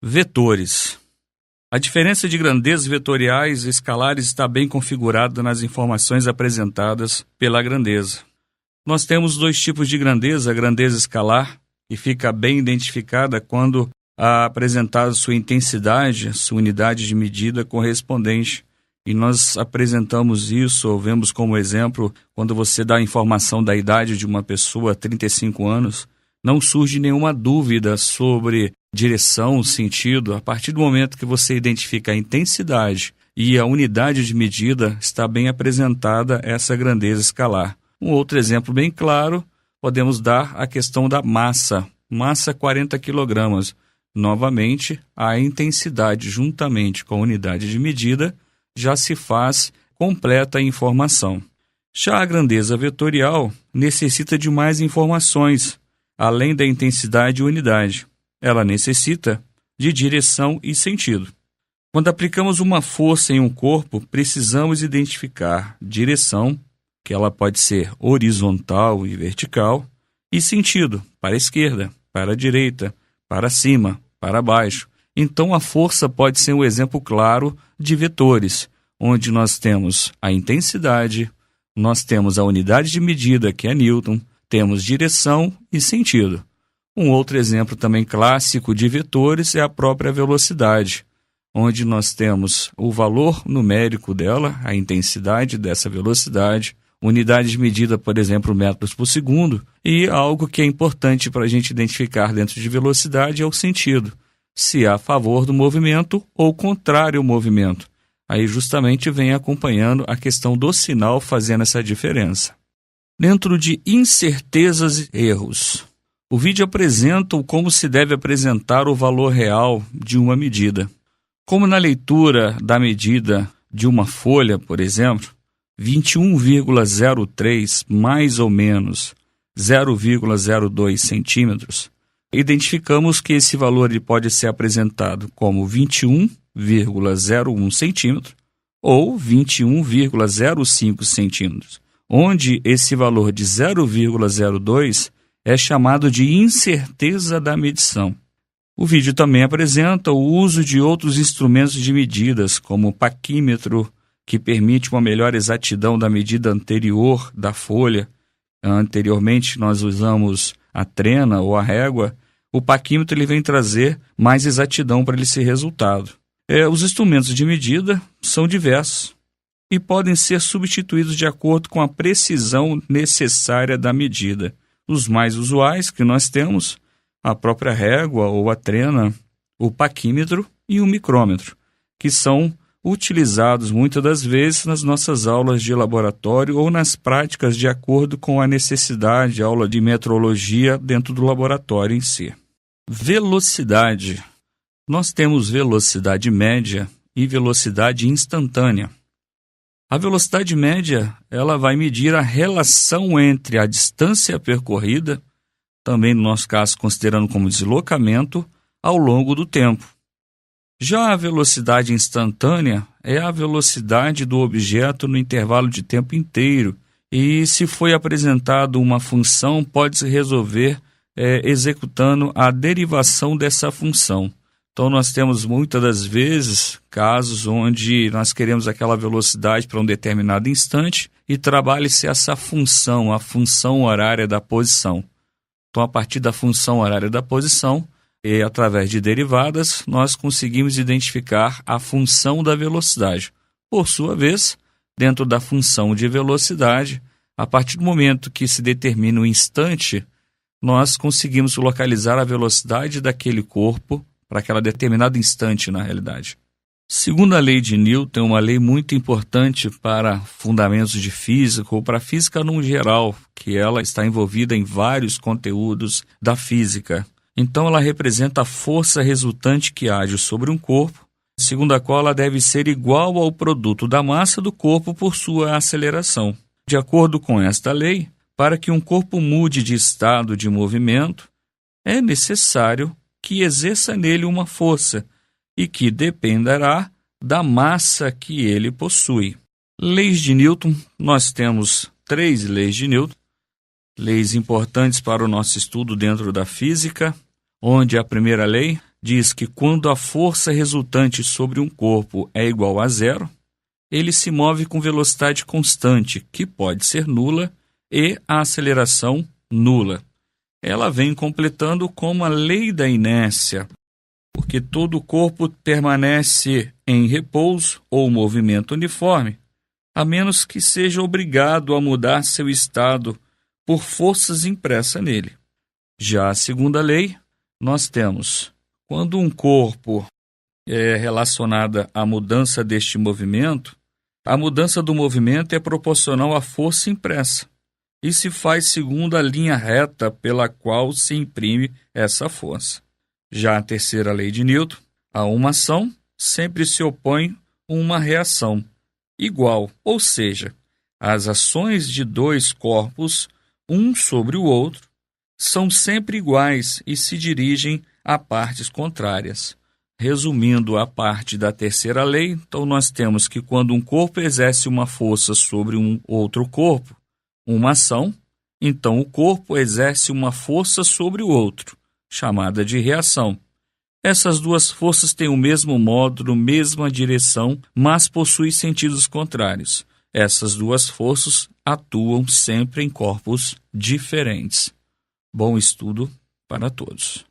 Vetores. A diferença de grandezas vetoriais e escalares está bem configurada nas informações apresentadas pela grandeza. Nós temos dois tipos de grandeza: a grandeza escalar, que fica bem identificada quando apresentada sua intensidade, sua unidade de medida correspondente. E nós apresentamos isso, ou vemos como exemplo, quando você dá a informação da idade de uma pessoa, 35 anos, não surge nenhuma dúvida sobre direção, sentido. A partir do momento que você identifica a intensidade e a unidade de medida, está bem apresentada essa grandeza escalar. Um outro exemplo bem claro, podemos dar a questão da massa. Massa 40 kg. Novamente, a intensidade juntamente com a unidade de medida já se faz completa a informação. Já a grandeza vetorial necessita de mais informações, além da intensidade e unidade. Ela necessita de direção e sentido. Quando aplicamos uma força em um corpo, precisamos identificar direção, que ela pode ser horizontal e vertical, e sentido, para a esquerda, para a direita, para cima, para baixo. Então a força pode ser um exemplo claro de vetores, onde nós temos a intensidade, nós temos a unidade de medida, que é Newton, temos direção e sentido. Um outro exemplo também clássico de vetores é a própria velocidade, onde nós temos o valor numérico dela, a intensidade dessa velocidade, unidade de medida, por exemplo, metros por segundo, e algo que é importante para a gente identificar dentro de velocidade é o sentido, se é a favor do movimento ou contrário ao movimento. Aí justamente vem acompanhando a questão do sinal fazendo essa diferença. Dentro de incertezas e erros, o vídeo apresenta como se deve apresentar o valor real de uma medida. Como na leitura da medida de uma folha, por exemplo, 21,03 mais ou menos 0,02 centímetros, identificamos que esse valor ele pode ser apresentado como 21,01 centímetro ou 21,05 centímetros, onde esse valor de 0,02 é chamado de incerteza da medição. O vídeo também apresenta o uso de outros instrumentos de medidas, como o paquímetro, que permite uma melhor exatidão da medida anterior da folha. Anteriormente nós usamos a trena ou a régua. O paquímetro ele vem trazer mais exatidão para esse resultado. Os instrumentos de medida são diversos e podem ser substituídos de acordo com a precisão necessária da medida. Os mais usuais que nós temos, a própria régua ou a trena, o paquímetro e o micrômetro, que são utilizados muitas das vezes nas nossas aulas de laboratório ou nas práticas de acordo com a necessidade, aula de metrologia dentro do laboratório em si. Velocidade. Nós temos velocidade média e velocidade instantânea. A velocidade média, ela vai medir a relação entre a distância percorrida, também no nosso caso considerando como deslocamento, ao longo do tempo. Já a velocidade instantânea é a velocidade do objeto no intervalo de tempo inteiro, e se foi apresentado uma função, pode-se resolver executando a derivação dessa função. Então nós temos muitas das vezes casos onde nós queremos aquela velocidade para um determinado instante e trabalha-se essa função, a função horária da posição. Então a partir da função horária da posição, e através de derivadas, nós conseguimos identificar a função da velocidade. Por sua vez, dentro da função de velocidade, a partir do momento que se determina o instante, nós conseguimos localizar a velocidade daquele corpo para aquele determinado instante na realidade. Segundo a lei de Newton, uma lei muito importante para fundamentos de física ou para a física no geral, que ela está envolvida em vários conteúdos da física. Então ela representa a força resultante que age sobre um corpo, segundo a qual ela deve ser igual ao produto da massa do corpo por sua aceleração. De acordo com esta lei, para que um corpo mude de estado de movimento, é necessário que exerça nele uma força e que dependerá da massa que ele possui. Leis de Newton, nós temos 3 leis de Newton, leis importantes para o nosso estudo dentro da física, onde a primeira lei diz que quando a força resultante sobre um corpo é igual a zero, ele se move com velocidade constante, que pode ser nula, e a aceleração nula. Ela vem completando como a lei da inércia, porque todo o corpo permanece em repouso ou movimento uniforme, a menos que seja obrigado a mudar seu estado por forças impressas nele. Já a segunda lei, nós temos, quando um corpo é relacionada à mudança deste movimento, a mudança do movimento é proporcional à força impressa e se faz segundo a linha reta pela qual se imprime essa força. Já a terceira lei de Newton, a uma ação sempre se opõe uma reação igual, ou seja, as ações de dois corpos, um sobre o outro, são sempre iguais e se dirigem a partes contrárias. Resumindo a parte da terceira lei, então nós temos que quando um corpo exerce uma força sobre um outro corpo, uma ação, então o corpo exerce uma força sobre o outro, chamada de reação. Essas duas forças têm o mesmo módulo, mesma direção, mas possuem sentidos contrários. Essas duas forças atuam sempre em corpos diferentes. Bom estudo para todos.